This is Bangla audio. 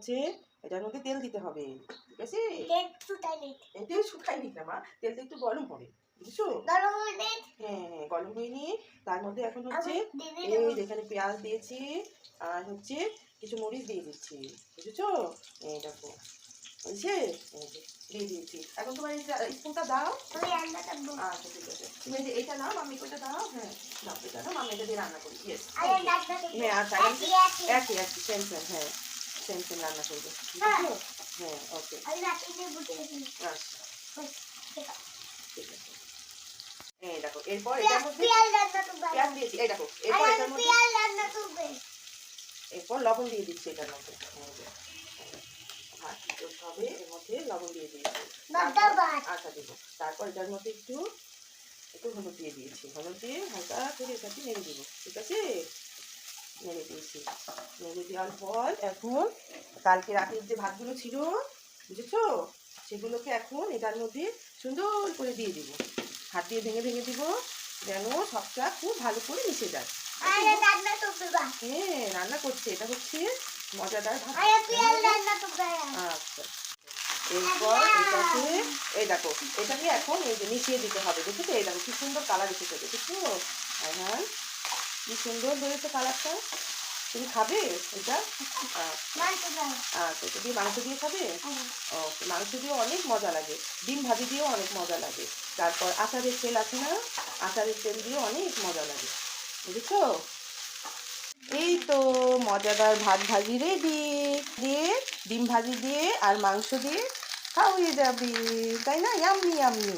হচ্ছে এটার মধ্যে তেল দিতে হবে, ঠিক আছে? তেল শুকাই নিক না মা, তেলটা একটু গরম হবে, বুঝছো? হ্যাঁ, গরম হয়ে নিয়ে তার মধ্যে এখন হচ্ছে এই যেখানে পেঁয়াজ দিয়েছি আর হচ্ছে কিছু মরিচ দিয়ে দিচ্ছি, বুঝেছো? এই দেখো, বুঝছে? এই যে দিয়ে দিয়েছি। এখন তোমার এই স্পুনটা দাও। আচ্ছা ঠিক আছে, তুমি এই যে এইটা নাও, মাম্মি কোটা দাও। হ্যাঁ দাও, এটা নাও, মাম্মি এটা দিয়ে রান্না করি। ইয়েস, হ্যাঁ আচ্ছা একই একই সেম সেম, হ্যাঁ সেম সেম রান্না করবো, বুঝছো? হ্যাঁ ওকে আচ্ছা ঠিক আছে। এই দেখো এরপর এটার মধ্যে পেঁয়াজ দিয়েছি, এই দেখো এরপর এটার মধ্যে এরপর লবণ দিয়ে দিচ্ছি এটার মধ্যে। ভাত করতে হবে, এর মধ্যে লবণ দিয়ে দিয়েছি। আচ্ছা দেবো। তারপর এটার মধ্যে একটু একটু হলুদ দিয়ে দিয়েছি, হলুদ দিয়ে হালকা করে এটাকে নেড়ে দিব, ঠিক আছে? নেড়ে দিয়েছি, নেড়ে দেওয়ার পর এখন কালকে রাতের যে ভাতগুলো ছিল, বুঝেছো, সেগুলোকে এখন এটার মধ্যে সুন্দর করে দিয়ে দিব, হাত দিয়ে ভেঙে ভেঙে দিব, যেন সবটা খুব ভালো করে মিশে যায়। হ্যাঁ রান্না করছে, এটা হচ্ছে মজাদার ভাত। আচ্ছা এরপর এটাকে এই দেখো এটাকে এখন এই যে মিশিয়ে দিতে হবে, দেখেছো? এই দেখো কি সুন্দর কালার এসেছে, দেখেছো? হ্যাঁ কি সুন্দর হয়েছে কালারটা। তুমি খাবে এটা? আচ্ছা এটা দিয়ে মাংস দিয়ে খাবে? ওকে, মাংস দিয়ে অনেক মজা লাগে, ডিম ভাজি দিয়েও অনেক মজা লাগে, তারপর আচারের তেল আছে না, আচারের তেল দিয়েও অনেক মজা লাগে, বুঝেছো? এই তো মজাদার ভাত ভাজি রেডি, দিয়ে ডিম ভাজি দিয়ে আর মাংস দিয়ে খাওয়া হয়ে যাবে, তাই না? Yummy yummy.